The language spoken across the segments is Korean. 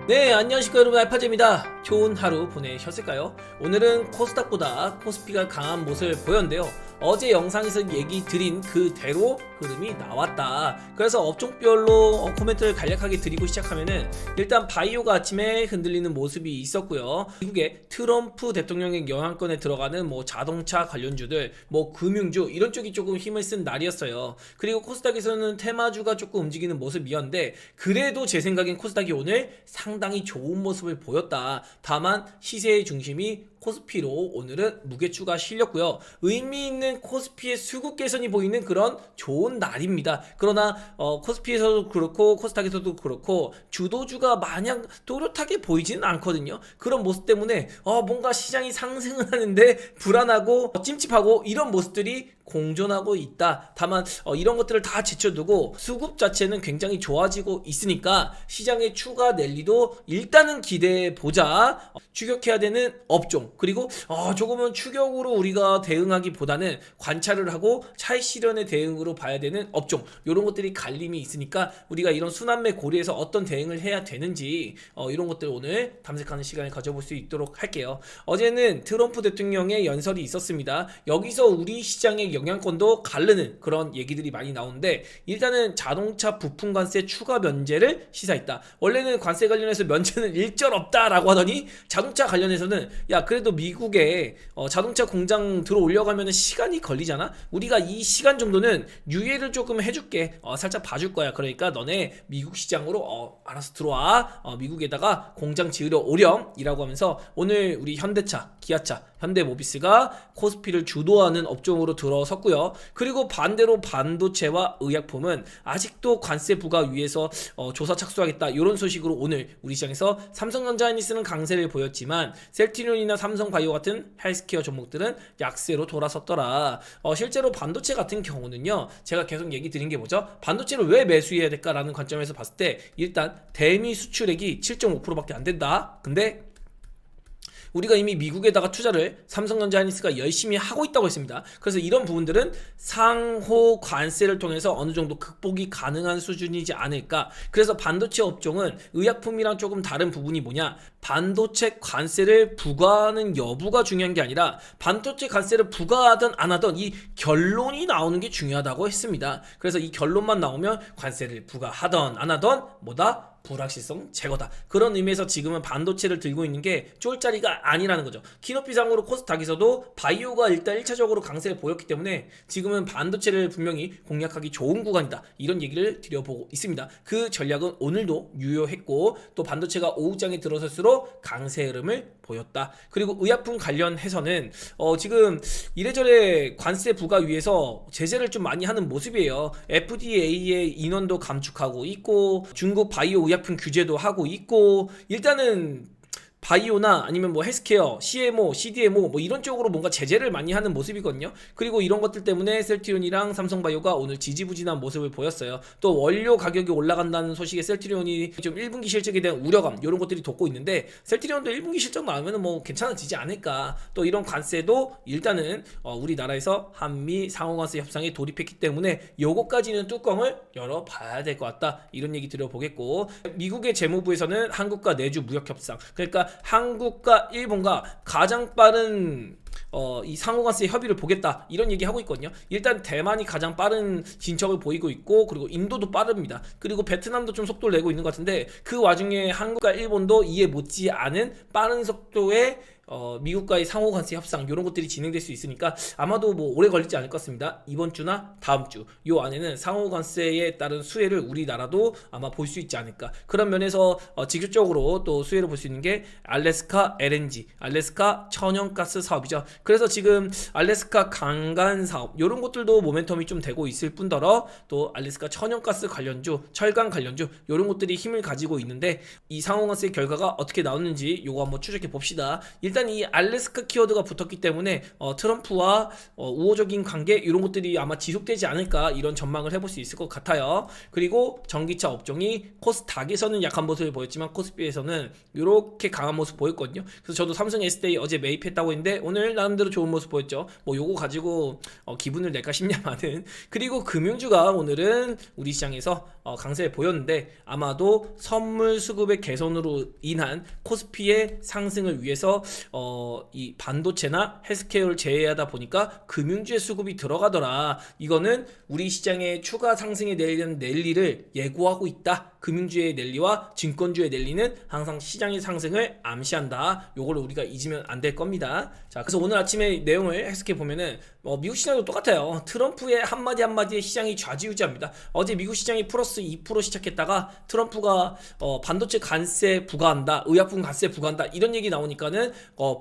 네, 안녕하십니까 여러분, 알파제입니다. 좋은 하루 보내셨을까요? 오늘은 코스닥보다 코스피가 강한 모습을 보였는데요. 어제 영상에서 얘기 드린 그대로 흐름이 나왔다. 그래서 업종별로 코멘트를 간략하게 드리고 시작하면은, 일단 바이오가 아침에 흔들리는 모습이 있었고요. 미국의 트럼프 대통령의 영향권에 들어가는 자동차 관련주들, 금융주 이런 쪽이 조금 힘을 쓴 날이었어요. 그리고 코스닥에서는 테마주가 조금 움직이는 모습이었는데, 그래도 제 생각엔 코스닥이 오늘 상당히 좋은 모습을 보였다. 다만 시세의 중심이 코스피로 오늘은 무게추가 실렸고요. 의미 있는 코스피의 수급 개선이 보이는 그런 좋은 날입니다. 그러나 코스피에서도 그렇고 코스닥에서도 그렇고 주도주가 마냥 또렷하게 보이지는 않거든요. 그런 모습 때문에 뭔가 시장이 상승을 하는데 불안하고 찜찜하고 이런 모습들이 공존하고 있다. 다만 이런 것들을 다 제쳐두고 수급 자체는 굉장히 좋아지고 있으니까 시장의 추가 랠리도 일단은 기대해보자. 추격해야 되는 업종, 그리고 조금은 추격으로 우리가 대응하기보다는 관찰을 하고 차익 실현의 대응으로 봐야 되는 업종, 이런 것들이 갈림이 있으니까 우리가 이런 순환매 고리에서 어떤 대응을 해야 되는지 이런 것들 오늘 탐색하는 시간을 가져볼 수 있도록 할게요. 어제는 트럼프 대통령의 연설이 있었습니다. 여기서 우리 시장의 영향권도 가르는 그런 얘기들이 많이 나오는데, 일단은 자동차 부품 관세 추가 면제를 시사했다. 원래는 관세 관련해서 면제는 일절 없다라고 하더니 자동차 관련해서는 그래도 미국에 자동차 공장 들어올려가면 시간이 걸리잖아. 우리가 이 시간 정도는 유예를 조금 해줄게. 살짝 봐줄 거야. 그러니까 너네 미국 시장으로 알아서 들어와. 미국에다가 공장 지으려 오렴 이라고 하면서 오늘 우리 현대차, 기아차, 현대모비스가 코스피를 주도하는 업종으로 들어섰고요. 그리고 반대로 반도체와 의약품은 아직도 관세 부과 위에서 조사 착수하겠다 이런 소식으로 오늘 우리 시장에서 삼성전자 하이닉스는 강세를 보였지만 셀트리온이나 삼성바이오 같은 헬스케어 종목들은 약세로 돌아섰더라. 실제로 반도체 같은 경우는요, 제가 계속 얘기 드린 게 뭐죠? 반도체를 왜 매수해야 될까라는 관점에서 봤을 때 일단 대미 수출액이 7.5%밖에 안 된다. 근데 우리가 이미 미국에다가 투자를 삼성전자 하이닉스가 열심히 하고 있다고 했습니다. 그래서 이런 부분들은 상호 관세를 통해서 어느 정도 극복이 가능한 수준이지 않을까. 그래서 반도체 업종은 의약품이랑 조금 다른 부분이 뭐냐, 반도체 관세를 부과하는 여부가 중요한 게 아니라 반도체 관세를 부과하든 안 하든 이 결론이 나오는 게 중요하다고 했습니다. 그래서 이 결론만 나오면 관세를 부과하든 안 하든 불확실성 제거다. 그런 의미에서 지금은 반도체를 들고 있는 게 쫄자리가 아니라는 거죠. 키높이상으로 코스닥에서도 바이오가 일단 1차적으로 강세를 보였기 때문에 지금은 반도체를 분명히 공략하기 좋은 구간이다. 이런 얘기를 드려보고 있습니다. 그 전략은 오늘도 유효했고, 또 반도체가 오후장에 들어설수록 강세 흐름을 보였다. 그리고 의약품 관련해서는 지금 이래저래 관세 부과 위해서 제재를 좀 많이 하는 모습이에요. FDA의 인원도 감축하고 있고, 중국 바이오 의약품 규제도 하고 있고, 일단은 바이오나 아니면 헬스케어, CMO, CDMO 이런 쪽으로 뭔가 제재를 많이 하는 모습이거든요. 그리고 이런 것들 때문에 셀트리온이랑 삼성바이오가 오늘 지지부진한 모습을 보였어요. 또 원료 가격이 올라간다는 소식에 셀트리온이 좀 1분기 실적에 대한 우려감 이런 것들이 돋고 있는데, 셀트리온도 1분기 실적 나오면 괜찮아지지 않을까. 또 이런 관세도 일단은 우리나라에서 한미 상호관세 협상에 돌입했기 때문에 요거까지는 뚜껑을 열어봐야 될 것 같다. 이런 얘기 드려보겠고, 미국의 재무부에서는 한국과 내주 무역협상, 그러니까 한국과 일본과 가장 빠른 이 상호관세 협의를 보겠다 이런 얘기 하고 있거든요. 일단 대만이 가장 빠른 진척을 보이고 있고, 그리고 인도도 빠릅니다. 그리고 베트남도 좀 속도를 내고 있는 것 같은데, 그 와중에 한국과 일본도 이에 못지 않은 빠른 속도의 미국과의 상호관세 협상 이런 것들이 진행될 수 있으니까 아마도 오래 걸리지 않을 것 같습니다. 이번 주나 다음 주 요 안에는 상호관세에 따른 수혜를 우리나라도 아마 볼 수 있지 않을까. 그런 면에서 직접적으로 또 수혜를 볼 수 있는 게 알래스카 LNG, 알래스카 천연가스 사업이죠. 그래서 지금 알래스카 강간 사업 이런 것들도 모멘텀이 좀 되고 있을 뿐더러, 또 알래스카 천연가스 관련주, 철강 관련주 이런 것들이 힘을 가지고 있는데, 이 상호관세 결과가 어떻게 나오는지 요거 한번 추적해 봅시다. 일단 일단 이 알래스카 키워드가 붙었기 때문에 트럼프와 우호적인 관계 이런 것들이 아마 지속되지 않을까 이런 전망을 해볼 수 있을 것 같아요. 그리고 전기차 업종이 코스닥에서는 약한 모습을 보였지만 코스피에서는 이렇게 강한 모습 보였거든요. 그래서 저도 삼성 S데이 어제 매입했다고 했는데 오늘 나름대로 좋은 모습 보였죠. 뭐 요거 가지고 기분을 낼까 싶냐마는. 그리고 금융주가 오늘은 우리 시장에서 강세 보였는데 아마도 선물 수급의 개선으로 인한 코스피의 상승을 위해서 이 반도체나 헬스케어를 제외하다 보니까 금융주의 수급이 들어가더라. 이거는 우리 시장의 추가 상승에 대한 랠리를 예고하고 있다. 금융주의 랠리와 증권주의 랠리는 항상 시장의 상승을 암시한다. 요걸 우리가 잊으면 안 될 겁니다. 자, 그래서 오늘 아침에 내용을 해석해 보면은 미국 시장도 똑같아요. 트럼프의 한마디 한마디에 시장이 좌지우지합니다. 어제 미국 시장이 플러스 2% 시작했다가 트럼프가 반도체 관세 부과한다, 의약품 관세 부과한다 이런 얘기 나오니까는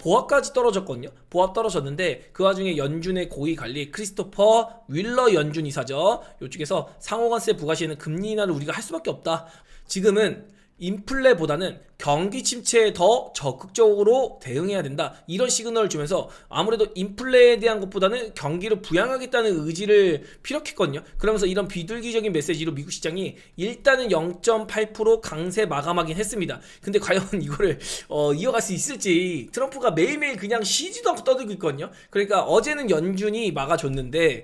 보합까지 떨어졌거든요. 보합 떨어졌는데 그 와중에 연준의 고위 관리 크리스토퍼 윌러 연준 이사죠. 이쪽에서 상호관세 부과 시에는 금리 인하를 우리가 할 수밖에 없다. 지금은 인플레보다는 경기 침체에 더 적극적으로 대응해야 된다. 이런 시그널을 주면서 아무래도 인플레에 대한 것보다는 경기를 부양하겠다는 의지를 피력했거든요. 그러면서 이런 비둘기적인 메시지로 미국 시장이 일단은 0.8% 강세 마감하긴 했습니다. 근데 과연 이거를 이어갈 수 있을지 트럼프가 매일매일 그냥 쉬지도 않고 떠들고 있거든요. 그러니까 어제는 연준이 막아줬는데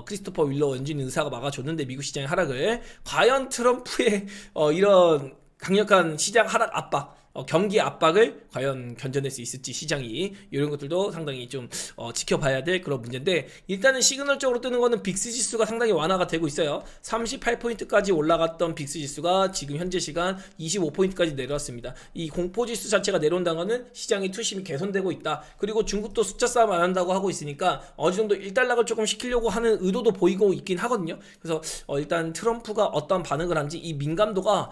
크리스토퍼 윌러 연준 의사가 막아줬는데 미국 시장의 하락을 과연 트럼프의 이런 강력한 시장 하락 압박, 경기 압박을 과연 견뎌낼 수 있을지 시장이 이런 것들도 상당히 좀 지켜봐야 될 그런 문제인데 일단은 시그널적으로 뜨는 거는 빅스 지수가 상당히 완화가 되고 있어요. 38포인트까지 올라갔던 빅스 지수가 지금 현재 시간 25포인트까지 내려왔습니다. 이 공포 지수 자체가 내려온다는 거는 시장의 투심이 개선되고 있다. 그리고 중국도 숫자 싸움 안 한다고 하고 있으니까 어느 정도 일단락을 조금 시키려고 하는 의도도 보이고 있긴 하거든요. 그래서 일단 트럼프가 어떤 반응을 한지 이 민감도가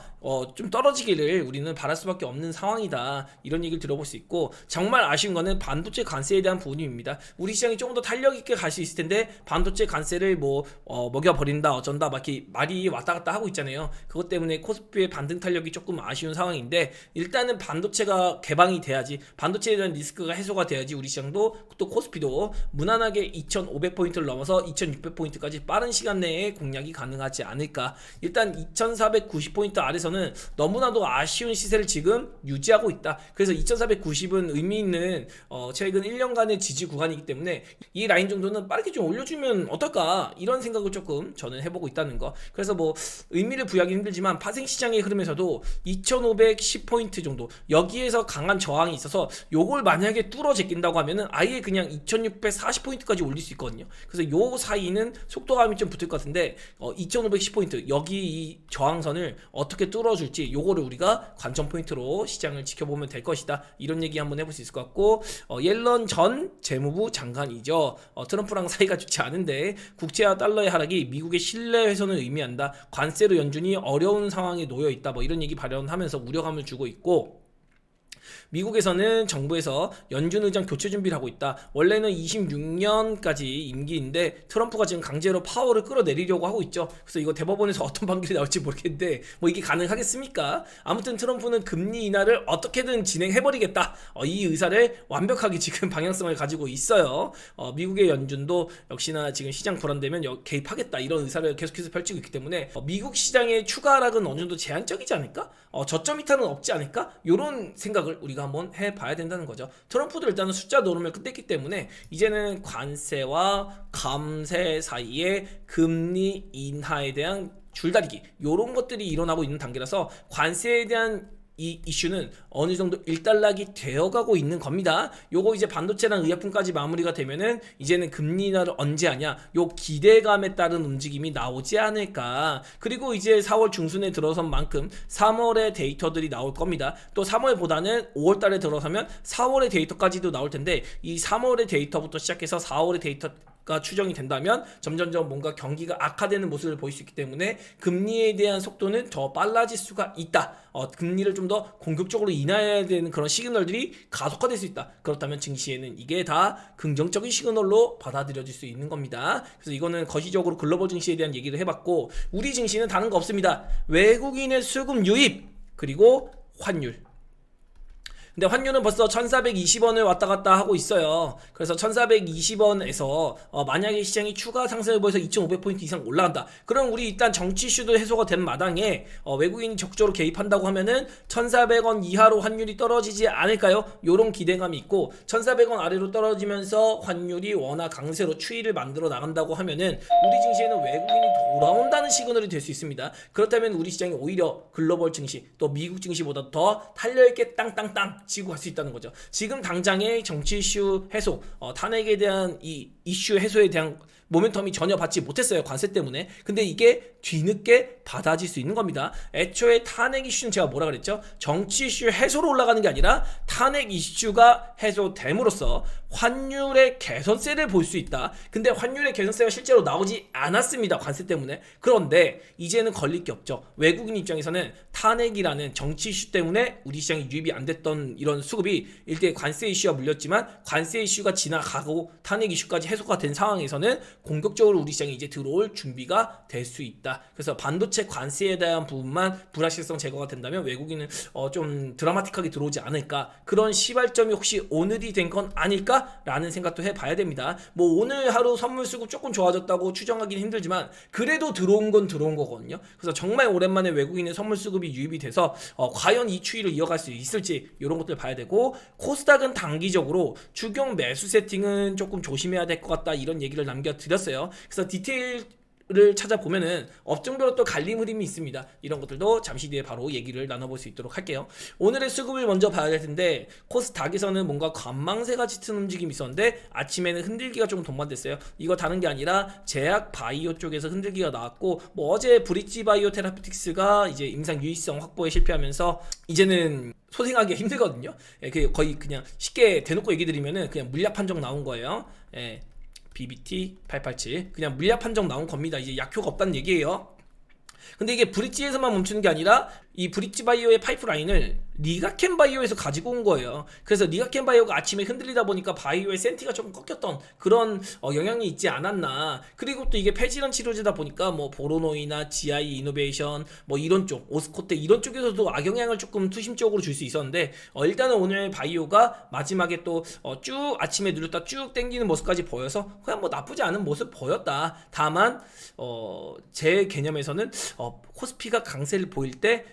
좀 떨어지기를 우리는 바랄 수밖에 없는 상황이다. 이런 얘기를 들어볼 수 있고 정말 아쉬운 거는 반도체 관세에 대한 부분입니다. 우리 시장이 조금 더 탄력 있게 갈 수 있을 텐데 반도체 관세를 먹여버린다 어쩐다 막 이렇게 말이 왔다 갔다 하고 있잖아요. 그것 때문에 코스피의 반등 탄력이 조금 아쉬운 상황인데 일단은 반도체가 개방이 돼야지 반도체에 대한 리스크가 해소가 돼야지 우리 시장도 또 코스피도 무난하게 2500포인트를 넘어서 2600포인트까지 빠른 시간 내에 공략이 가능하지 않을까. 일단 2490포인트 아래서는 너무나도 아쉬운 시세를 지금 유지하고 있다. 그래서 2490은 의미 있는 최근 1년간의 지지 구간이기 때문에 이 라인 정도는 빠르게 좀 올려주면 어떨까 이런 생각을 조금 저는 해보고 있다는 거. 그래서 의미를 부여하기 힘들지만 파생시장의 흐름에서도 2510포인트 정도 여기에서 강한 저항이 있어서 요걸 만약에 뚫어 제낀다고 하면은 아예 그냥 2640포인트까지 올릴 수 있거든요. 그래서 요 사이는 속도감이 좀 붙을 것 같은데 2510포인트 여기 이 저항선을 어떻게 뚫어줄지 요거를 우리가 관전 포인트로 시장을 지켜보면 될 것이다. 이런 얘기 한번 해볼 수 있을 것 같고 옐런 전 재무부 장관이죠. 트럼프랑 사이가 좋지 않은데 국채와 달러의 하락이 미국의 신뢰 훼손을 의미한다. 관세로 연준이 어려운 상황에 놓여 있다. 이런 얘기 발언하면서 우려감을 주고 있고 미국에서는 정부에서 연준 의장 교체 준비를 하고 있다. 원래는 26년까지 임기인데 트럼프가 지금 강제로 파워를 끌어내리려고 하고 있죠. 그래서 이거 대법원에서 어떤 판결이 나올지 모르겠는데 이게 가능하겠습니까? 아무튼 트럼프는 금리 인하를 어떻게든 진행해버리겠다. 이 의사를 완벽하게 지금 방향성을 가지고 있어요. 미국의 연준도 역시나 지금 시장 불안되면 개입하겠다 이런 의사를 계속해서 펼치고 있기 때문에 미국 시장의 추가 하락은 어느 정도 제한적이지 않을까? 저점 이탈은 없지 않을까? 이런 생각을 우리가 한번 해봐야 된다는 거죠. 트럼프도 일단은 숫자 노름을 끝냈기 때문에 이제는 관세와 감세 사이에 금리 인하에 대한 줄다리기 이런 것들이 일어나고 있는 단계라서 관세에 대한 이 이슈는 어느 정도 일단락이 되어가고 있는 겁니다. 요거 이제 반도체랑 의약품까지 마무리가 되면은 이제는 금리 인하를 언제 하냐 요 기대감에 따른 움직임이 나오지 않을까. 그리고 이제 4월 중순에 들어선 만큼 3월의 데이터들이 나올 겁니다. 또 3월보다는 5월달에 들어서면 4월의 데이터까지도 나올 텐데 이 3월의 데이터부터 시작해서 4월의 데이터가 추정이 된다면 점점점 뭔가 경기가 악화되는 모습을 보일 수 있기 때문에 금리에 대한 속도는 더 빨라질 수가 있다. 금리를 좀 더 공격적으로 인하해야 되는 그런 시그널들이 가속화될 수 있다. 그렇다면 증시에는 이게 다 긍정적인 시그널로 받아들여질 수 있는 겁니다. 그래서 이거는 거시적으로 글로벌 증시에 대한 얘기를 해봤고 우리 증시는 다른 거 없습니다. 외국인의 수급 유입 그리고 환율. 근데 환율은 벌써 1420원을 왔다 갔다 하고 있어요. 그래서 1420원에서 만약에 시장이 추가 상승을 보여서 2500포인트 이상 올라간다. 그럼 우리 일단 정치 이슈도 해소가 된 마당에 외국인이 적극적으로 개입한다고 하면은 1400원 이하로 환율이 떨어지지 않을까요? 요런 기대감이 있고 1400원 아래로 떨어지면서 환율이 워낙 강세로 추이를 만들어 나간다고 하면은 우리 증시에는 외국인이 돌아온다는 시그널이 될 수 있습니다. 그렇다면 우리 시장이 오히려 글로벌 증시 또 미국 증시보다 더 탄력있게 땅땅땅 치고 갈 수 있다는 거죠. 지금 당장의 정치 이슈 해소, 탄핵에 대한 이 이슈 해소에 대한 모멘텀이 전혀 받지 못했어요. 관세 때문에. 근데 이게 뒤늦게 받아질 수 있는 겁니다. 애초에 탄핵 이슈는 제가 뭐라 그랬죠? 정치 이슈 해소로 올라가는 게 아니라 탄핵 이슈가 해소됨으로써 환율의 개선세를 볼 수 있다. 근데 환율의 개선세가 실제로 나오지 않았습니다. 관세 때문에. 그런데 이제는 걸릴 게 없죠. 외국인 입장에서는 탄핵이라는 정치 이슈 때문에 우리 시장이 유입이 안 됐던 이런 수급이 일대 관세 이슈가 물렸지만 관세 이슈가 지나가고 탄핵 이슈까지 해소가 된 상황에서는 공격적으로 우리 시장이 이제 들어올 준비가 될 수 있다. 그래서 반도체 관세에 대한 부분만 불확실성 제거가 된다면 외국인은 좀 드라마틱하게 들어오지 않을까. 그런 시발점이 혹시 오늘이 된 건 아닐까? 라는 생각도 해봐야 됩니다. 뭐 오늘 하루 선물 수급 조금 좋아졌다고 추정하기는 힘들지만 그래도 들어온 건 들어온 거거든요. 그래서 정말 오랜만에 외국인의 선물 수급이 유입이 돼서 과연 이 추이를 이어갈 수 있을지 이런 것들 봐야 되고 코스닥은 단기적으로 추경 매수 세팅은 조금 조심해야 될 것 같다 이런 얘기를 남겨드렸어요. 그래서 디테일을 찾아보면은 업종별로 또 갈림 흐름이 있습니다. 이런 것들도 잠시 뒤에 바로 얘기를 나눠볼 수 있도록 할게요. 오늘의 수급을 먼저 봐야 될 텐데 코스닥에서는 뭔가 관망세가 짙은 움직임이 있었는데 아침에는 흔들기가 조금 동반됐어요. 이거 다른 게 아니라 제약 바이오 쪽에서 흔들기가 나왔고 뭐 어제 브릿지 바이오 테라피틱스가 이제 임상 유의성 확보에 실패하면서 이제는 소생하기 힘들거든요. 거의 그냥 쉽게 대놓고 얘기 드리면은 그냥 물약 판정 나온 거예요. BBT 887 그냥 물약 판정 나온 겁니다. 이제 약효가 없다는 얘기예요. 근데 이게 브릿지에서만 멈추는 게 아니라 이 브릿지 바이오의 파이프라인을 리가켄 바이오에서 가지고 온 거예요. 그래서 리가켄 바이오가 아침에 흔들리다 보니까 바이오의 센티가 조금 꺾였던 그런 영향이 있지 않았나. 그리고 또 이게 폐질환 치료제다 보니까 뭐 보로노이나 GI 이노베이션 뭐 이런 쪽 오스코테 이런 쪽에서도 악영향을 조금 투심적으로 줄 수 있었는데 일단은 오늘 바이오가 마지막에 또 쭉 아침에 누렸다 쭉 땡기는 모습까지 보여서 그냥 뭐 나쁘지 않은 모습 보였다. 다만 제 개념에서는 코스피가 강세를 보일 때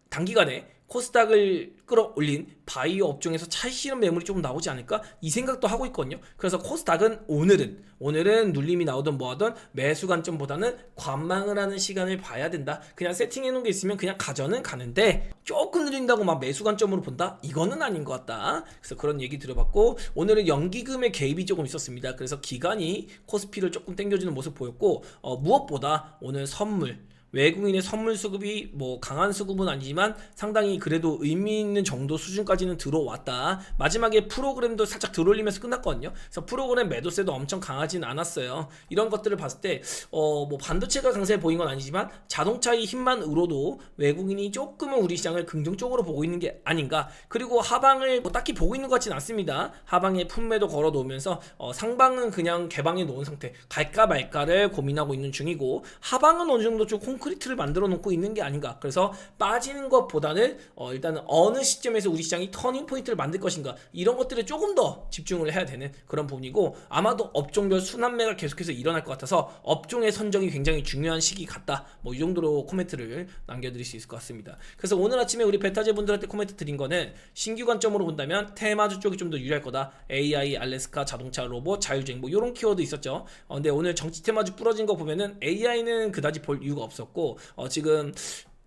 단기간에 코스닥을 끌어올린 바이오 업종에서 차익실현 매물이 조금 나오지 않을까 이 생각도 하고 있거든요. 그래서 코스닥은 오늘은 눌림이 나오든 뭐하든 매수 관점보다는 관망을 하는 시간을 봐야 된다. 그냥 세팅해 놓은 게 있으면 그냥 가져는 가는데 조금 눌린다고 막 매수 관점으로 본다? 이거는 아닌 것 같다. 그래서 그런 얘기 들어봤고 오늘은 연기금의 개입이 조금 있었습니다. 그래서 기관이 코스피를 조금 당겨주는 모습 보였고 무엇보다 오늘 선물 외국인의 선물 수급이 뭐 강한 수급은 아니지만 상당히 그래도 의미 있는 정도 수준까지는 들어왔다. 마지막에 프로그램도 살짝 들어올리면서 끝났거든요. 그래서 프로그램 매도세도 엄청 강하진 않았어요. 이런 것들을 봤을 때 뭐 반도체가 강세 보인 건 아니지만 자동차의 힘만으로도 외국인이 조금은 우리 시장을 긍정적으로 보고 있는 게 아닌가. 그리고 하방을 뭐 딱히 보고 있는 것 같진 않습니다. 하방에 품매도 걸어 놓으면서 상방은 그냥 개방해 놓은 상태. 갈까 말까를 고민하고 있는 중이고 하방은 어느 정도 좀 콘크리트를 만들어 놓고 있는 게 아닌가. 그래서 빠지는 것보다는 일단은 어느 시점에서 우리 시장이 터닝 포인트를 만들 것인가 이런 것들에 조금 더 집중을 해야 되는 그런 부분이고 아마도 업종별 순환매가 계속해서 일어날 것 같아서 업종의 선정이 굉장히 중요한 시기 같다. 뭐 이 정도로 코멘트를 남겨드릴 수 있을 것 같습니다. 그래서 오늘 아침에 우리 베타제 분들한테 코멘트 드린 거는 신규 관점으로 본다면 테마주 쪽이 좀 더 유리할 거다. AI, 알래스카, 자동차, 로봇, 자율주행 뭐 이런 키워드 있었죠. 근데 오늘 정치 테마주 부러진 거 보면은 AI는 그다지 볼 이유가 없었고 지금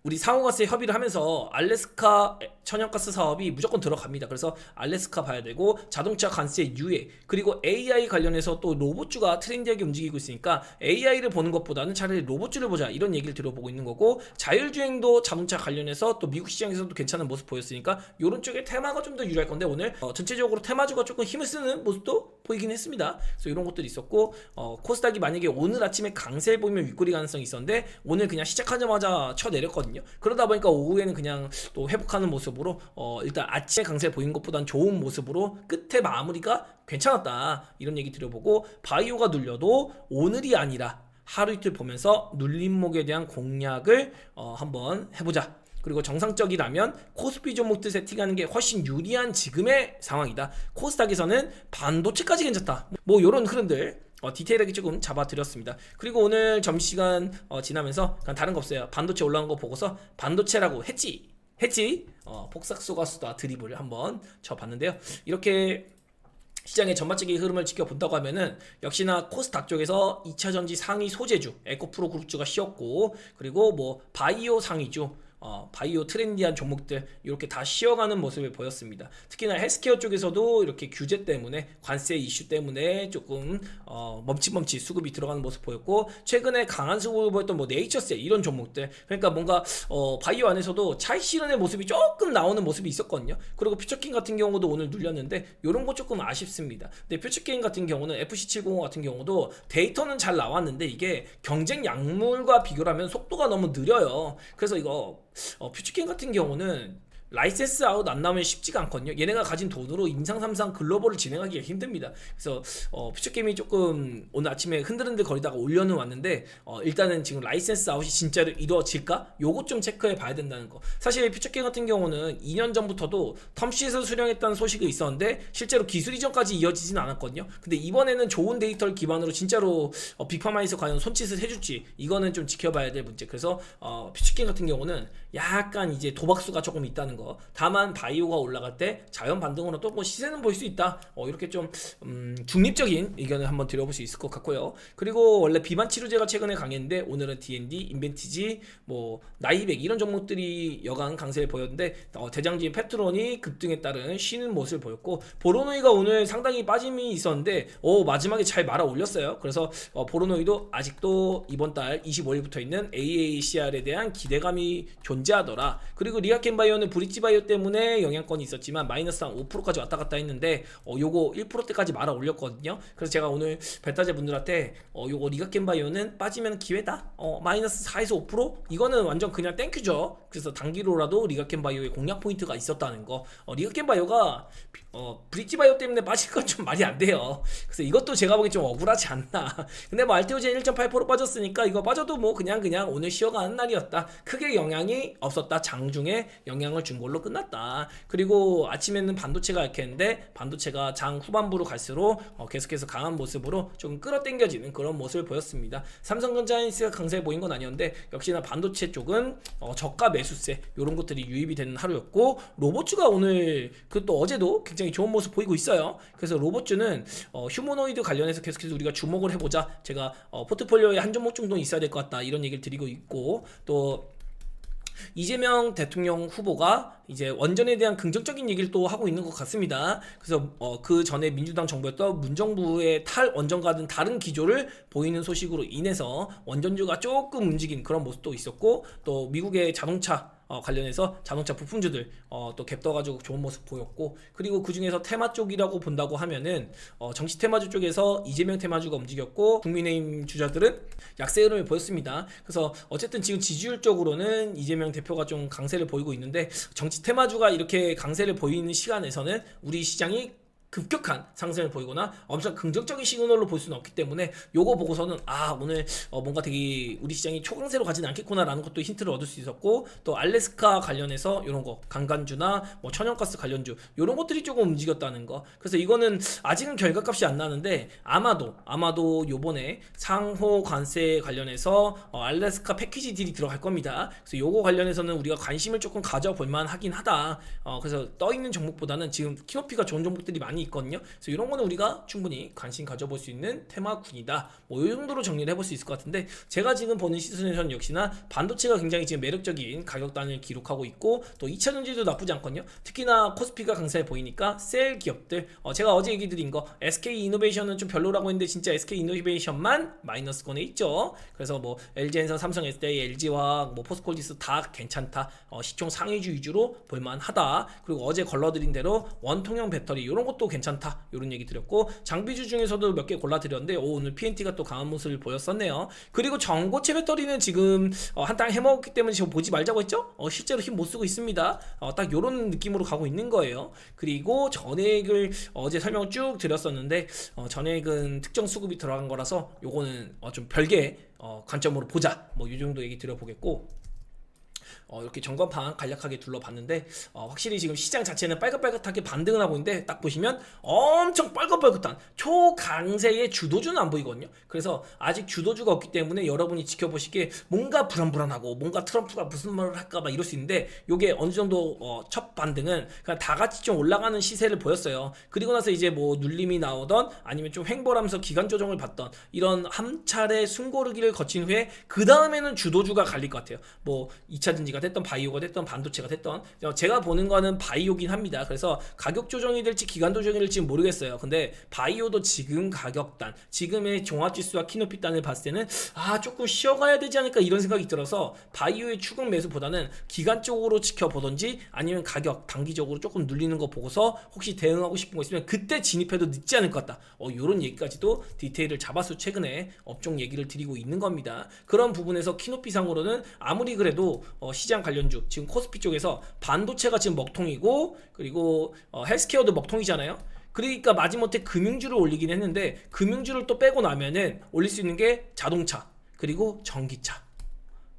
우리 상호가스에 협의를 하면서 알래스카 천연가스 사업이 무조건 들어갑니다. 그래서 알래스카 봐야 되고 자동차 관세 유예 그리고 AI 관련해서 또 로봇주가 트렌디하게 움직이고 있으니까 AI를 보는 것보다는 차라리 로봇주를 보자 이런 얘기를 들어보고 있는 거고 자율주행도 자동차 관련해서 또 미국 시장에서도 괜찮은 모습 보였으니까 이런 쪽에 테마가 좀 더 유리할 건데 오늘 전체적으로 테마주가 조금 힘을 쓰는 모습도 보이긴 했습니다. 그래서 이런 것들이 있었고 코스닥이 만약에 오늘 아침에 강세를 보이면 윗꼬리 가능성이 있었는데 오늘 그냥 시작하자마자 쳐내렸거든요. 그러다 보니까 오후에는 그냥 또 회복하는 모습으로 일단 아침에 강세 보인 것보단 좋은 모습으로 끝에 마무리가 괜찮았다 이런 얘기 드려보고 바이오가 눌려도 오늘이 아니라 하루 이틀 보면서 눌림목에 대한 공략을 한번 해보자 그리고 정상적이라면 코스피 종목들 세팅하는 게 훨씬 유리한 지금의 상황이다. 코스닥에서는 반도체까지 괜찮다. 뭐 요런 흐름들 디테일하게 조금 잡아드렸습니다. 그리고 오늘 점심시간 지나면서 그냥 다른 거 없어요. 반도체 올라온 거 보고서 반도체라고 했지 폭삭소가수다 드리블을 한번 쳐봤는데요. 이렇게 시장의 전반적인 흐름을 지켜본다고 하면은 역시나 코스닥 쪽에서 2차전지 상위 소재주 에코프로 그룹주가 쉬었고, 그리고 뭐 바이오 상위주 바이오 트렌디한 종목들 이렇게 다 쉬어가는 모습을 보였습니다. 특히나 헬스케어 쪽에서도 이렇게 규제 때문에 관세 이슈 때문에 조금 멈칫멈칫 수급이 들어가는 모습 보였고, 최근에 강한 수급을 보였던 뭐 네이처셀 이런 종목들, 그러니까 뭔가 바이오 안에서도 차익 실현의 모습이 조금 나오는 모습이 있었거든요. 그리고 퓨처킹 같은 경우도 오늘 눌렸는데 이런 거 조금 아쉽습니다. 근데 퓨처킹 같은 경우는 FC705 같은 경우도 데이터는 잘 나왔는데 이게 경쟁 약물과 비교를 하면 속도가 너무 느려요. 그래서 이거 퓨처킹 같은 경우는 라이센스 아웃 안 나오면 쉽지가 않거든요. 얘네가 가진 돈으로 임상삼상 글로벌을 진행하기가 힘듭니다. 그래서 퓨처게임이 조금 오늘 아침에 흔들흔들 거리다가 올려는 왔는데 일단은 지금 라이센스 아웃이 진짜로 이루어질까? 요것 좀 체크해 봐야 된다는 거. 사실 퓨처게임 같은 경우는 2년 전부터도 텀시에서 수령했다는 소식이 있었는데 실제로 기술 이전까지 이어지진 않았거든요. 근데 이번에는 좋은 데이터를 기반으로 진짜로 빅파마에서 과연 손짓을 해줄지 이거는 좀 지켜봐야 될 문제. 그래서 퓨처게임 같은 경우는 약간 이제 도박수가 조금 있다는 거. 다만 바이오가 올라갈 때 자연 반등으로 또 뭐 시세는 볼 수 있다. 이렇게 좀 중립적인 의견을 한번 드려볼 수 있을 것 같고요. 그리고 원래 비만 치료제가 최근에 강했는데 오늘은 D&D, 인벤티지, 뭐 나이백 이런 종목들이 여간 강세를 보였는데 대장주인 페트론이 급등에 따른 쉬는 모습을 보였고, 보로노이가 오늘 상당히 빠짐이 있었는데 마지막에 잘 말아 올렸어요. 그래서 보로노이도 아직도 이번 달 25일부터 있는 AACR에 대한 기대감이 존재하더라. 그리고 리아켄바이오는 브릿지바이오 때문에 영향권이 있었지만 마이너스 한 5%까지 왔다 갔다 했는데 요거 1%대까지 말아 올렸거든요. 그래서 제가 오늘 배타제 분들한테 요거 리가켄바이오는 빠지면 기회다. 마이너스 4에서 5% 이거는 완전 그냥 땡큐죠. 그래서 단기로라도 리가켄바이오의 공략 포인트가 있었다는 거. 리가켄바이오가 브릿지바이오 때문에 빠질 건 좀 말이 안 돼요. 그래서 이것도 제가 보기 좀 억울하지 않나. 근데 뭐 알테오젠 1.8% 빠졌으니까 이거 빠져도 뭐 그냥 오늘 쉬어가는 날이었다. 크게 영향이 없었다. 장중에 영향을 준 걸로 끝났다. 그리고 아침에는 반도체가 약했는데 반도체가 장 후반부로 갈수록 계속해서 강한 모습으로 좀 끌어당겨지는 그런 모습을 보였습니다. 삼성전자인스가 강세 보인 건 아니었는데 역시나 반도체 쪽은 저가 매수세 이런 것들이 유입이 되는 하루였고, 로봇주가 오늘 또 어제도 굉장히 좋은 모습 보이고 있어요. 그래서 로봇주는 휴머노이드 관련해서 계속해서 우리가 주목을 해보자. 제가 포트폴리오에 한 종목 정도는 있어야 될 것 같다 이런 얘기를 드리고 있고, 또 이재명 대통령 후보가 이제 원전에 대한 긍정적인 얘기를 또 하고 있는 것 같습니다. 그래서 그 전에 민주당 정부였던 문정부의 탈원전과는 다른 기조를 보이는 소식으로 인해서 원전주가 조금 움직인 그런 모습도 있었고, 또 미국의 자동차 관련해서 자동차 부품주들 또 갭 떠가지고 좋은 모습 보였고, 그리고 그 중에서 테마 쪽이라고 본다고 하면은 정치 테마주 쪽에서 이재명 테마주가 움직였고, 국민의힘 주자들은 약세 흐름을 보였습니다. 그래서 어쨌든 지금 지지율적으로는 이재명 대표가 좀 강세를 보이고 있는데, 정치 테마주가 이렇게 강세를 보이는 시간에서는 우리 시장이 급격한 상승을 보이거나 엄청 긍정적인 시그널로 볼 수는 없기 때문에 요거 보고서는 오늘 뭔가 되게 우리 시장이 초강세로 가진 않겠구나 라는 것도 힌트를 얻을 수 있었고, 또 알래스카 관련해서 요런 거 강간주나 뭐 천연가스 관련주 요런 것들이 조금 움직였다는 거. 그래서 이거는 아직은 결과값이 안 나는데 아마도 요번에 상호 관세 관련해서 알래스카 패키지 딜이 들어갈 겁니다. 그래서 요거 관련해서는 우리가 관심을 조금 가져볼 만하긴 하다. 그래서 떠있는 종목보다는 지금 키높이가 좋은 종목들이 많이 있거든요. 그래서 이런 거는 우리가 충분히 관심 가져볼 수 있는 테마군이다. 뭐 이 정도로 정리를 해볼 수 있을 것 같은데, 제가 지금 보는 시선에서는 역시나 반도체가 굉장히 지금 매력적인 가격단을 기록하고 있고, 또 2차 전지도 나쁘지 않거든요. 특히나 코스피가 강세해 보이니까 셀 기업들, 제가 어제 얘기 드린 거 SK 이노베이션은 좀 별로라고 했는데 진짜 SK 이노베이션만 마이너스권에 있죠. 그래서 뭐 LG엔성, 삼성 SDI, LG화학, 뭐 포스콜지수 다 괜찮다. 시총 상위주 위주로 볼만하다. 그리고 어제 걸러드린 대로 원통형 배터리 이런 것도 괜찮다 이런 얘기 드렸고, 장비주 중에서도 몇 개 골라드렸는데 오늘 PNT가 또 강한 모습을 보였었네요. 그리고 전고체 배터리는 지금 한탕 해먹었기 때문에 지금 보지 말자고 했죠. 실제로 힘 못쓰고 있습니다. 딱 요런 느낌으로 가고 있는 거예요. 그리고 전액을 어제 설명을 쭉 드렸었는데 전액은 특정 수급이 들어간 거라서 요거는 좀 별개 관점으로 보자, 뭐 이 정도 얘기 드려보겠고, 이렇게 전광판 간략하게 둘러봤는데 확실히 지금 시장 자체는 빨갛빨갛하게 반등을 하고 있는데 딱 보시면 엄청 빨갛빨갛한 초강세의 주도주는 안 보이거든요. 그래서 아직 주도주가 없기 때문에 여러분이 지켜보시기에 뭔가 불안불안하고 뭔가 트럼프가 무슨 말을 할까 막 이럴 수 있는데 요게 어느 정도 첫 반등은 그냥 다 같이 좀 올라가는 시세를 보였어요. 그리고 나서 이제 뭐 눌림이 나오던 아니면 좀 횡보하면서 기간 조정을 받던 이런 한 차례 숨고르기를 거친 후에 그 다음에는 주도주가 갈릴 것 같아요. 뭐 2차 전지가 됐던 바이오가 됐던 반도체가 됐던 제가 보는 거는 바이오긴 합니다. 그래서 가격 조정이 될지 기간 조정이 될지 모르겠어요. 근데 바이오도 지금 가격단 지금의 종합지수와 키높이단을 봤을 때는 조금 쉬어가야 되지 않을까 이런 생각이 들어서 바이오의 추격 매수보다는 기간 쪽으로 지켜보던지 아니면 가격 단기적으로 조금 눌리는 거 보고서 혹시 대응하고 싶은 거 있으면 그때 진입해도 늦지 않을 것 같다. 이런 얘기까지도 디테일을 잡아서 최근에 업종 얘기를 드리고 있는 겁니다. 그런 부분에서 키높이상으로는 아무리 그래도 시장 관련주 지금 코스피 쪽에서 반도체가 지금 먹통이고 그리고 헬스케어도 먹통이잖아요. 그러니까 마지못해 금융주를 올리긴 했는데 금융주를 또 빼고 나면은 올릴 수 있는 게 자동차 그리고 전기차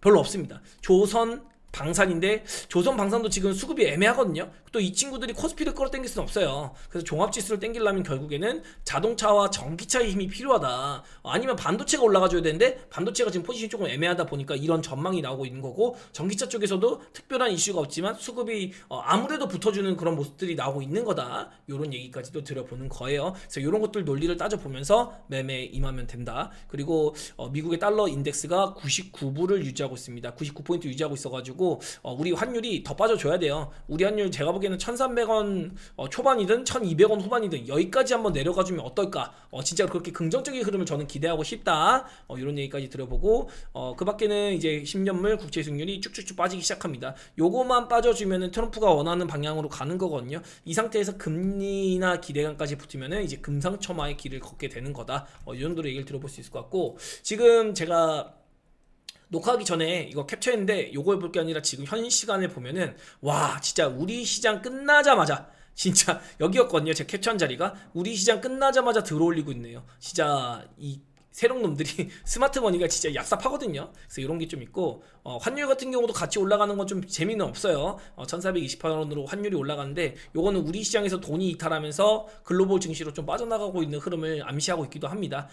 별로 없습니다. 조선 방산인데 조선 방산도 지금 수급이 애매하거든요. 또 이 친구들이 코스피를 끌어당길 수는 없어요. 그래서 종합지수를 당기려면 결국에는 자동차와 전기차의 힘이 필요하다. 아니면 반도체가 올라가줘야 되는데 반도체가 지금 포지션이 조금 애매하다 보니까 이런 전망이 나오고 있는 거고 전기차 쪽에서도 특별한 이슈가 없지만 수급이 아무래도 붙어주는 그런 모습들이 나오고 있는 거다. 이런 얘기까지도 들어보는 거예요. 그래서 이런 것들 논리를 따져보면서 매매에 임하면 된다. 그리고 미국의 달러 인덱스가 99부를 유지하고 있습니다. 99포인트 유지하고 있어가지고 우리 환율이 더 빠져줘야 돼요. 우리 환율 제가 보기에는 1300원 초반이든 1200원 후반이든 여기까지 한번 내려가주면 어떨까. 진짜 그렇게 긍정적인 흐름을 저는 기대하고 싶다. 이런 얘기까지 들어보고 그 밖에는 이제 10년물 국채 수익률이 쭉쭉쭉 빠지기 시작합니다. 요거만 빠져주면은 트럼프가 원하는 방향으로 가는 거거든요. 이 상태에서 금리나 기대감까지 붙으면은 이제 금상첨화의 길을 걷게 되는 거다. 이 정도로 얘기를 들어볼 수 있을 것 같고 지금 제가 녹화하기 전에 이거 캡처했는데 요걸 볼 게 아니라 지금 현 시간을 보면은 와 진짜 우리 시장 끝나자마자 진짜 여기였거든요. 제가 캡처한 자리가 우리 시장 끝나자마자 들어올리고 있네요. 진짜 이 새로운 놈들이 스마트머니가 진짜 얍삽하거든요. 그래서 이런 게 좀 있고 환율 같은 경우도 같이 올라가는 건 좀 재미는 없어요. 1428원으로 환율이 올라가는데 요거는 우리 시장에서 돈이 이탈하면서 글로벌 증시로 좀 빠져나가고 있는 흐름을 암시하고 있기도 합니다.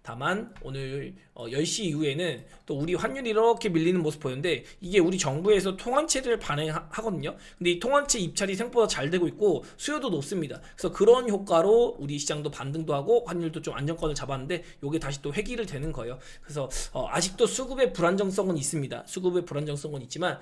다만 오늘 10시 이후에는 또 우리 환율이 이렇게 밀리는 모습 보였는데 이게 우리 정부에서 통환채를 발행하거든요. 근데 이 통환채 입찰이 생각보다 잘 되고 있고 수요도 높습니다. 그래서 그런 효과로 우리 시장도 반등도 하고 환율도 좀 안정권을 잡았는데 요게 다시 또 회귀를 되는 거예요. 그래서 아직도 수급의 불안정성은 있습니다. 수급의 불안정성은 있지만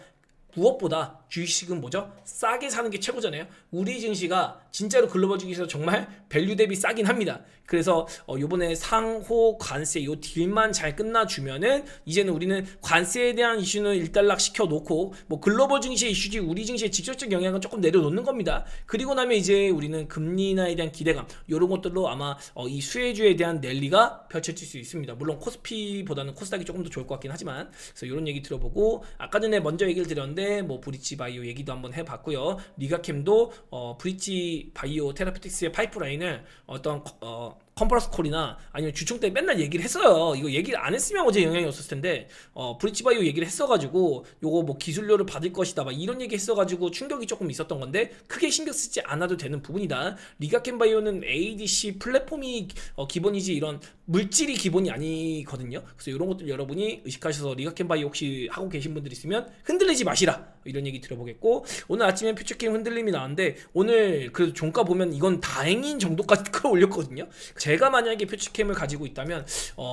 무엇보다 주식은 뭐죠? 싸게 사는 게 최고잖아요. 우리 증시가 진짜로 글로벌 증시에서 정말 밸류 대비 싸긴 합니다. 그래서 요번에 상호 관세 요 딜만 잘 끝나주면은 이제는 우리는 관세에 대한 이슈는 일단락 시켜놓고 뭐 글로벌 증시의 이슈지 우리 증시의 직접적 영향은 조금 내려놓는 겁니다. 그리고 나면 이제 우리는 금리나에 대한 기대감 요런 것들로 아마 이 수혜주에 대한 랠리가 펼쳐질 수 있습니다. 물론 코스피보다는 코스닥이 조금 더 좋을 것 같긴 하지만 그래서 이런 얘기 들어보고 아까 전에 먼저 얘기를 드렸는데 뭐 브릿지 바이오 얘기도 한번 해봤고요. 리가캠도 브릿지 바이오 테라피틱스의 파이프라인을 어떤 컨퍼런스 콜이나 아니면 주총 때 맨날 얘기를 했어요. 이거 얘기를 안 했으면 어제 영향이 없었을 텐데 브릿지바이오 얘기를 했어가지고 요거 뭐 기술료를 받을 것이다 막 이런 얘기 했어가지고 충격이 조금 있었던 건데 크게 신경 쓰지 않아도 되는 부분이다. 리가캠바이오는 ADC 플랫폼이 기본이지 이런 물질이 기본이 아니거든요. 그래서 이런 것들 여러분이 의식하셔서 리가캠바이오 혹시 하고 계신 분들 있으면 흔들리지 마시라 이런 얘기 들어보겠고 오늘 아침에 퓨처캠 흔들림이 나왔는데 오늘 그래도 종가 보면 이건 다행인 정도까지 끌어올렸거든요. 제가 만약에 퓨처캠을 가지고 있다면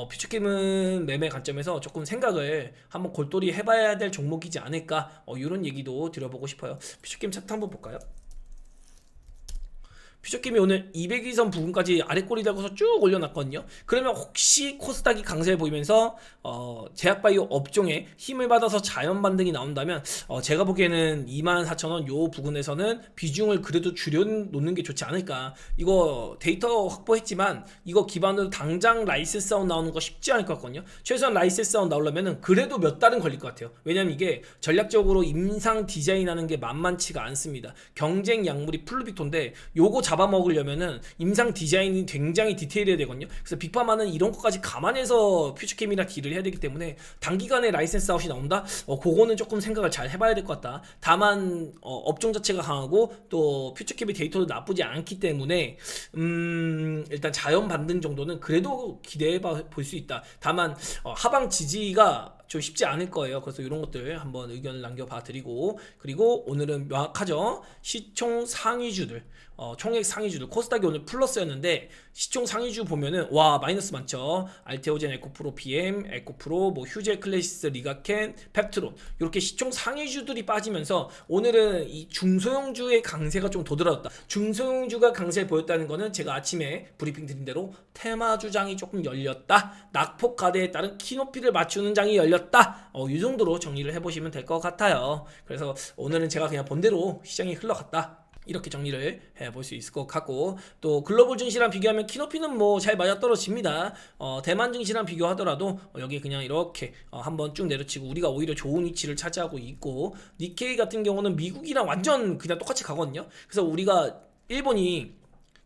퓨처캠은 매매 관점에서 조금 생각을 한번 골똘히 해봐야 될 종목이지 않을까 이런 얘기도 드려보고 싶어요. 퓨처캠 차트 한번 볼까요? 퓨처캠이 오늘 200일선 부분까지 아래 꼬리 달고서 쭉 올려놨거든요. 그러면 혹시 코스닥이 강세해 보이면서 제약바이오 업종에 힘을 받아서 자연 반등이 나온다면 제가 보기에는 24,000원 요 부분에서는 비중을 그래도 줄여놓는 게 좋지 않을까. 이거 데이터 확보했지만 이거 기반으로 당장 라이센스 사운 나오는 거 쉽지 않을 것 같거든요. 최소한 라이센스 사운 나오려면 그래도 몇 달은 걸릴 것 같아요. 왜냐면 이게 전략적으로 임상 디자인하는 게 만만치가 않습니다. 경쟁 약물이 플루빅토인데 요거 잡아먹으려면은 임상 디자인이 굉장히 디테일해야 되거든요. 그래서 빅파마는 이런 것까지 감안해서 퓨처캠이랑 딜을 해야 되기 때문에 단기간에 라이센스 아웃이 나온다? 그거는 조금 생각을 잘 해봐야 될 것 같다. 다만 업종 자체가 강하고 또 퓨처캠의 데이터도 나쁘지 않기 때문에 일단 자연 반등 정도는 그래도 기대해 볼 수 있다. 다만 하방 지지가 좀 쉽지 않을 거예요. 그래서 이런 것들 한번 의견을 남겨봐 드리고, 그리고 오늘은 명확하죠. 시총 상위주들, 총액 상위주들, 코스닥이 오늘 플러스였는데 시총 상위주 보면은 와 마이너스 많죠. 알테오젠, 에코프로, BM, 에코프로, 뭐 휴제, 클래시스, 리가켄, 펩트론, 이렇게 시총 상위주들이 빠지면서 오늘은 이 중소형주의 강세가 좀 도드라졌다. 중소형주가 강세 보였다는 거는 제가 아침에 브리핑 드린 대로 테마주장이 조금 열렸다. 낙폭 가대에 따른 키높이를 맞추는 장이 열렸다. 이 정도로 정리를 해보시면 될 것 같아요. 그래서 오늘은 제가 그냥 본대로 시장이 흘러갔다. 이렇게 정리를 해볼 수 있을 것 같고, 또 글로벌 증시랑 비교하면 키높이는 뭐 잘 맞아떨어집니다. 대만 증시랑 비교하더라도 여기 그냥 이렇게 한번 쭉 내려치고 우리가 오히려 좋은 위치를 차지하고 있고, 니케이 같은 경우는 미국이랑 완전 그냥 똑같이 가거든요. 그래서 우리가 일본이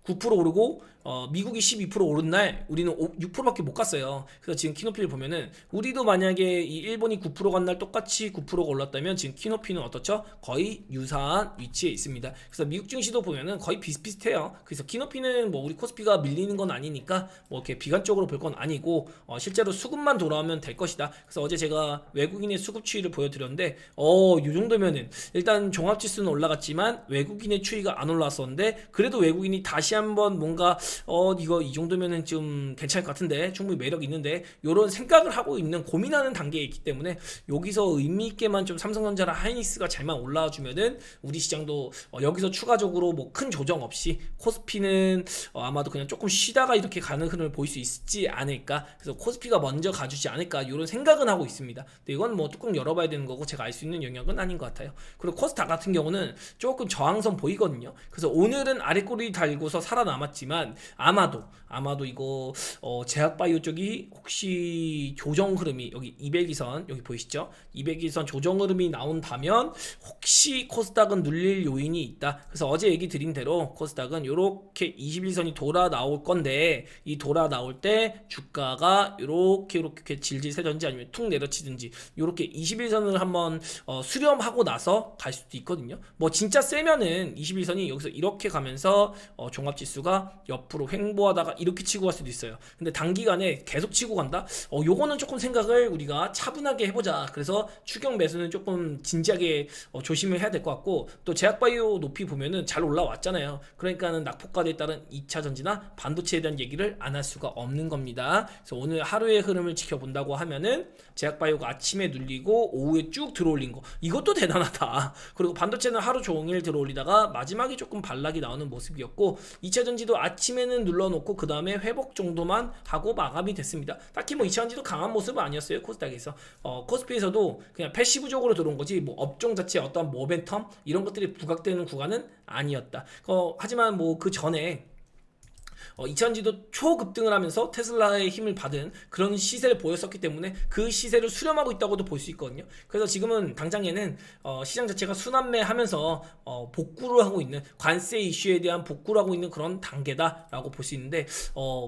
9% 오르고 미국이 12% 오른 날 우리는 6%밖에 못 갔어요. 그래서 지금 키높이를 보면은 우리도 만약에 이 일본이 9% 간 날 똑같이 9%가 올랐다면 지금 키높이는 어떻죠? 거의 유사한 위치에 있습니다. 그래서 미국 증시도 보면은 거의 비슷비슷해요. 그래서 키높이는 뭐 우리 코스피가 밀리는 건 아니니까 뭐 이렇게 비관적으로 볼 건 아니고 실제로 수급만 돌아오면 될 것이다. 그래서 어제 제가 외국인의 수급 추이를 보여드렸는데 이 정도면은 일단 종합지수는 올라갔지만 외국인의 추이가 안 올랐었는데 그래도 외국인이 다시 한번 뭔가 이거 이 정도면은 좀 괜찮을 것 같은데, 충분히 매력 있는데, 요런 생각을 하고 있는, 고민하는 단계에 있기 때문에 여기서 의미있게만 좀 삼성전자랑 하이닉스가 잘만 올라와주면은 우리 시장도 여기서 추가적으로 뭐 큰 조정 없이 코스피는 아마도 그냥 조금 쉬다가 이렇게 가는 흐름을 보일 수 있지 않을까. 그래서 코스피가 먼저 가주지 않을까, 요런 생각은 하고 있습니다. 근데 이건 뭐 뚜껑 열어봐야 되는 거고 제가 알 수 있는 영역은 아닌 것 같아요. 그리고 코스닥 같은 경우는 조금 저항선 보이거든요. 그래서 오늘은 아래꼬리 달고서 살아남았지만 아마도 이거 제약바이오 쪽이 혹시 조정 흐름이, 여기 200일선 여기 보이시죠? 200일선 조정 흐름이 나온다면 혹시 코스닥은 눌릴 요인이 있다. 그래서 어제 얘기 드린 대로 코스닥은 이렇게 21선이 돌아 나올 건데, 이 돌아 나올 때 주가가 이렇게 질질 새든지 아니면 툭 내려치든지 이렇게 21선을 한번 수렴하고 나서 갈 수도 있거든요. 뭐 진짜 세면은 21선이 여기서 이렇게 가면서 종합지수가 옆으로 횡보하다가 이렇게 치고 갈 수도 있어요. 근데 단기간에 계속 치고 간다? 요거는 조금 생각을 우리가 차분하게 해보자. 그래서 추경 매수는 조금 진지하게 조심을 해야 될 것 같고, 또 제약바이오 높이 보면은 잘 올라왔잖아요. 그러니까는 낙폭과대에 따른 2차 전지나 반도체에 대한 얘기를 안 할 수가 없는 겁니다. 그래서 오늘 하루의 흐름을 지켜본다고 하면은 제약바이오가 아침에 눌리고 오후에 쭉 들어올린 거, 이것도 대단하다. 그리고 반도체는 하루 종일 들어올리다가 마지막에 조금 반락이 나오는 모습이었고, 2차 전지도 아침에는 눌러놓고 그 다음에 회복 정도만 하고 마감이 됐습니다. 딱히 뭐 2차 전지도 강한 모습은 아니었어요. 코스닥에서 코스피에서도 그냥 패시브적으로 들어온 거지, 뭐 업종 자체 어떤 모멘텀 이런 것들이 부각되는 구간은 아니었다. 하지만 뭐 그 전에 2차전지도 초급등을 하면서 테슬라의 힘을 받은 그런 시세를 보였었기 때문에 그 시세를 수렴하고 있다고도 볼 수 있거든요. 그래서 지금은 당장에는 시장 자체가 순환매하면서 복구를 하고 있는, 관세 이슈에 대한 복구를 하고 있는 그런 단계다라고 볼 수 있는데,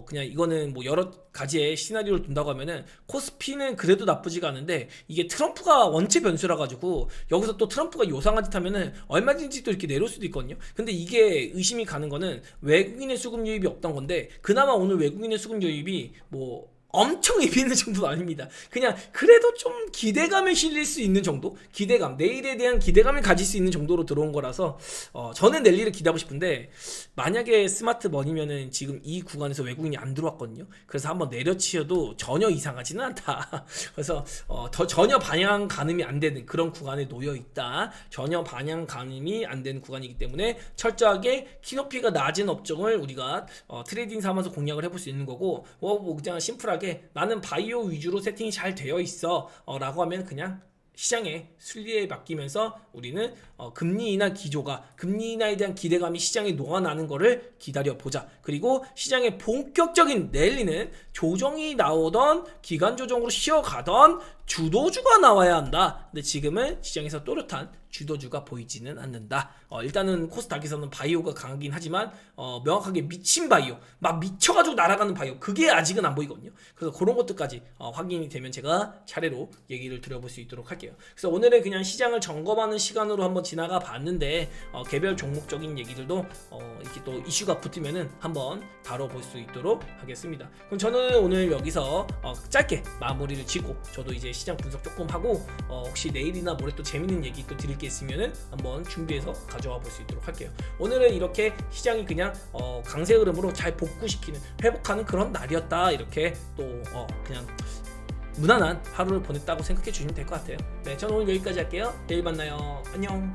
그냥 이거는 뭐 여러 가지의 시나리오를 둔다고 하면은 코스피는 그래도 나쁘지가 않은데, 이게 트럼프가 원체 변수라 가지고 여기서 또 트럼프가 요상한 짓 하면은 얼마든지 또 이렇게 내려올 수도 있거든요. 근데 이게 의심이 가는 거는 외국인의 수급 유입이 없던 건데, 그나마 오늘 외국인의 수급 유입이 뭐 엄청 의미 있는 정도는 아닙니다. 그냥 그래도 좀 기대감을 실릴 수 있는 정도? 기대감, 내일에 대한 기대감을 가질 수 있는 정도로 들어온 거라서 저는 랠리를 기대하고 싶은데, 만약에 스마트 머니면은 지금 이 구간에서 외국인이 안 들어왔거든요. 그래서 한번 내려치어도 전혀 이상하지는 않다. 그래서 전혀 반영 가늠이 안 되는 그런 구간에 놓여 있다. 전혀 반영 가늠이 안 되는 구간이기 때문에 철저하게 키높이가 낮은 업종을 우리가 트레이딩 삼아서 공략을 해볼 수 있는 거고, 뭐 그냥 심플하게 나는 바이오 위주로 세팅이 잘 되어 있어 라고 하면 그냥 시장의 순리에 맡기면서 우리는 금리 인하 기조가 금리 인하에 대한 기대감이 시장에 녹아나는 거를 기다려보자. 그리고 시장의 본격적인 내일리는 조정이 나오던 기간 조정으로 쉬어가던 주도주가 나와야 한다. 근데 지금은 시장에서 또렷한 주도주가 보이지는 않는다. 일단은 코스닥에서는 바이오가 강하긴 하지만 명확하게 미친 바이오, 막 미쳐가지고 날아가는 바이오, 그게 아직은 안 보이거든요. 그래서 그런 것들까지 확인이 되면 제가 차례로 얘기를 드려볼 수 있도록 할게요. 그래서 오늘은 그냥 시장을 점검하는 시간으로 한번 지나가 봤는데 개별 종목적인 얘기들도 이렇게 또 이슈가 붙으면은 한번 다뤄볼 수 있도록 하겠습니다. 그럼 저는 오늘 여기서 짧게 마무리를 짓고 저도 이제 시장 분석 조금 하고 혹시 내일이나 모레 또 재밌는 얘기 또 드릴 게 있으면은 한번 준비해서 가져와 볼 수 있도록 할게요. 오늘은 이렇게 시장이 그냥 강세 흐름으로 잘 복구시키는 회복하는 그런 날이었다. 이렇게 또 그냥 무난한 하루를 보냈다고 생각해 주시면 될 것 같아요. 네, 저는 오늘 여기까지 할게요. 내일 만나요. 안녕.